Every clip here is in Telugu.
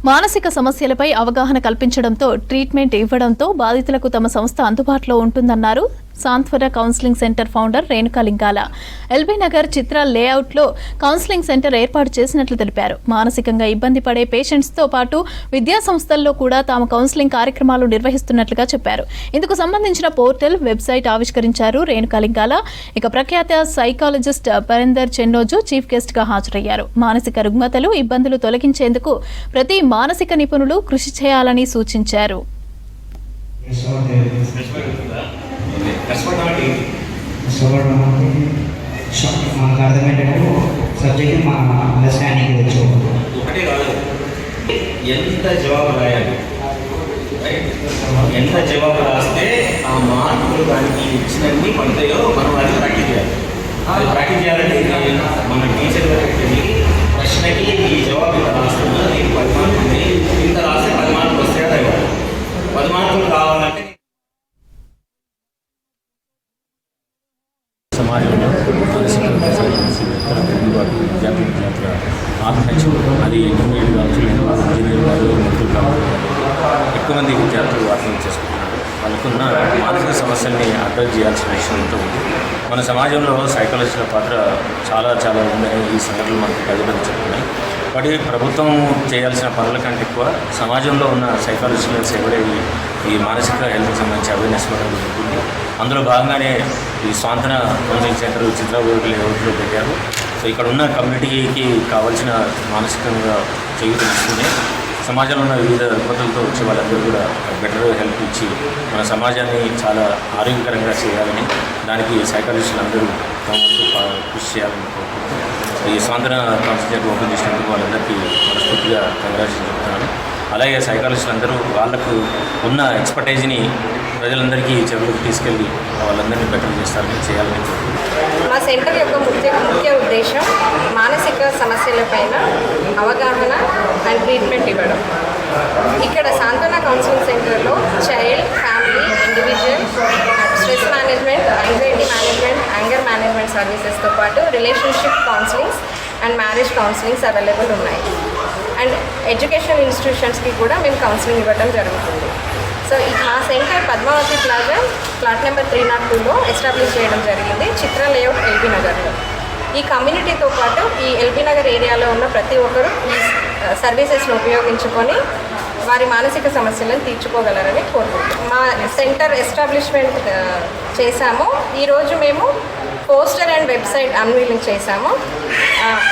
మానసిక సమస్యలపై అవగాహన కల్పించడంతో ట్రీట్మెంట్ ఇవ్వడంతో బాధితులకు తమ సంస్థ అందుబాటులో ఉంటుందన్నారు సాంత్వన కౌన్సిలింగ్ సెంటర్ ఫౌండర్ రేణుకా లింగాల. ఎల్బీ నగర్ చిత్ర లేఅవుట్ లో కౌన్సిలింగ్ సెంటర్ ఏర్పాటు చేసినట్లు తెలిపారు. మానసికంగా ఇబ్బంది పడే పేషెంట్స్ తో పాటు విద్యా సంస్థల్లో కూడా తాము కౌన్సిలింగ్ కార్యక్రమాలు నిర్వహిస్తున్నట్లుగా చెప్పారు. ఇందుకు సంబంధించిన పోర్టల్ వెబ్సైట్ ఆవిష్కరించారు రేణుకా లింగాల. ఇక ప్రఖ్యాత సైకాలజిస్ట్ పరేందర్ చెన్నోజు చీఫ్ గెస్ట్ గా హాజరయ్యారు. మానసిక రుగ్మతలు ఇబ్బందులు తొలగించేందుకు ప్రతి మానసిక నిపుణులు కృషి చేయాలని సూచించారు. మనకు అర్థమయ్యేటట్టు సబ్జెక్ట్ మా అండర్స్టాండింగ్ వచ్చు. ఒకటే కాదు, ఎంత జవాబు రాయాలి, ఎంత జవాబు రాస్తే ఆ మార్కులు దానికి ఇచ్చినన్ని పడతాయో మనం అది ప్రాక్టీస్ చేయాలి. అది ప్రాక్టీస్ చేయాలంటే మన టీచర్ వెళ్ళి ప్రశ్నకి ఈ జవాబు ఇంత రాస్తున్నా, దీనికి 10 మార్కులు ఉంది, ఇంత రాస్తే 10 మార్కులు వస్తాయో అదే 10 మార్కులు కావాలంటే సమాజంలో విద్యార్థుల ఆత్మహత్య అది ఇంజనీర్ కావచ్చు, ఇంజనీర్ కాదు, మంత్రులు కావచ్చు, ఎక్కువ మంది విద్యార్థులు ఆత్మహత్య చేసుకుంటున్నారు. వాళ్ళకున్న మానసిక సమస్యల్ని అడ్రస్ చేయాల్సిన విషయం ఎంతో ఉంది. మన సమాజంలో సైకాలజిస్టుల పాత్ర చాలా చాలా ఉందని ఈ సంఘటనలు మనకు పదే చెప్తున్నాయి. వాటి ప్రభుత్వం చేయాల్సిన పనుల కంటే ఎక్కువ సమాజంలో ఉన్న సైకాలజిస్టుల సేవలే ఈ మానసిక హెల్త్కి సంబంధించి అవేర్నెస్ మనం ఉంటుంది. అందులో భాగంగానే ఈ సాంత్వన కౌన్సిలింగ్ సెంటర్ చిత్రలేఅవుట్లో పెట్టారు. సో ఇక్కడ ఉన్న కమ్యూనిటీకి కావాల్సిన మానసికంగా చేయూతనిస్తూనే సమాజంలో ఉన్న వివిధ రుగ్మతలతో వచ్చే వాళ్ళందరూ కూడా బెటర్ హెల్ప్ ఇచ్చి మన సమాజాన్ని చాలా ఆరోగ్యకరంగా చేయాలని, దానికి సైకాలజిస్టులు అందరూ కృషి చేయాలని కోరుకుంటున్నాను. ఈ సాంత్వన కౌన్సిలింగ్ సెంటర్ ఓపెన్ చేసినందుకు వాళ్ళందరికీ మనస్ఫూర్తిగా కంగ్రాచులేషన్ చెప్తున్నాను. అలాగే సైకాలజిస్టులు అందరూ వాళ్ళకు ఉన్న ఎక్స్పర్టైజ్ని ప్రజలందరికీ చెవులకు తీసుకెళ్ళి వాళ్ళందరినీ బెటర్ చేయాలని మా సెంటర్ యొక్క ముఖ్య ఉద్దేశం మానసిక సమస్యలపైన అవగాహన అండ్ ట్రీట్మెంట్ ఇవ్వడం. ఇక్కడ సాంత్వన కౌన్సిలింగ్ సెంటర్లో child, family, individual, stress management, anxiety management, anger management సర్వీసెస్తో పాటు relationship counsellings and marriage counsellings available ఉన్నాయి. అండ్ ఎడ్యుకేషనల్ ఇన్స్టిట్యూషన్స్కి కూడా మేము కౌన్సిలింగ్ ఇవ్వడం జరుగుతుంది. సో మా centre Padmavathi plaza flat number 302లో ఎస్టాబ్లిష్ చేయడం జరిగింది, చిత్ర లేఅవుట్ ఎల్బీ నగర్లో. ఈ కమ్యూనిటీతో పాటు ఈ ఎల్బీ నగర్ ఏరియాలో ఉన్న ప్రతి ఒక్కరూ ఈ సర్వీసెస్ను ఉపయోగించుకొని వారి మానసిక సమస్యలను తీర్చుకోగలరని కోరుకుంటున్నాం. మా సెంటర్ ఎస్టాబ్లిష్మెంట్ చేశాము. ఈరోజు మేము పోస్టర్ అండ్ వెబ్సైట్ అన్వీలింగ్ చేశాము.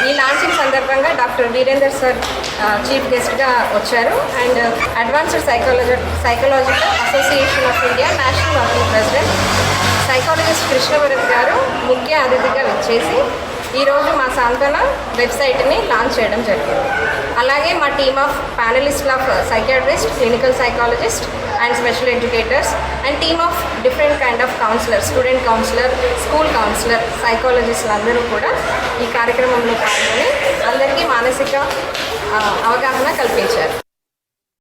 ఈ లాంచింగ్ సందర్భంగా డాక్టర్ వీరేందర్ సార్ చీఫ్ గెస్ట్గా వచ్చారు. And advanced psychological association of India national working president psychologist Krishnabharat గారు ముఖ్య అతిథిగా వచ్చేసి ఈరోజు మా సాంత్వన వెబ్సైట్ని లాంచ్ చేయడం జరిగింది. అలాగే మా team of panelist of psychiatrist, clinical psychologist and special educators and team of different kind of counsellor, student counsellor, school counsellor, సైకాలజిస్టులు అందరూ కూడా ఈ కార్యక్రమంలో పాల్గొని అందరికీ మానసిక అవగాహన కల్పించారు.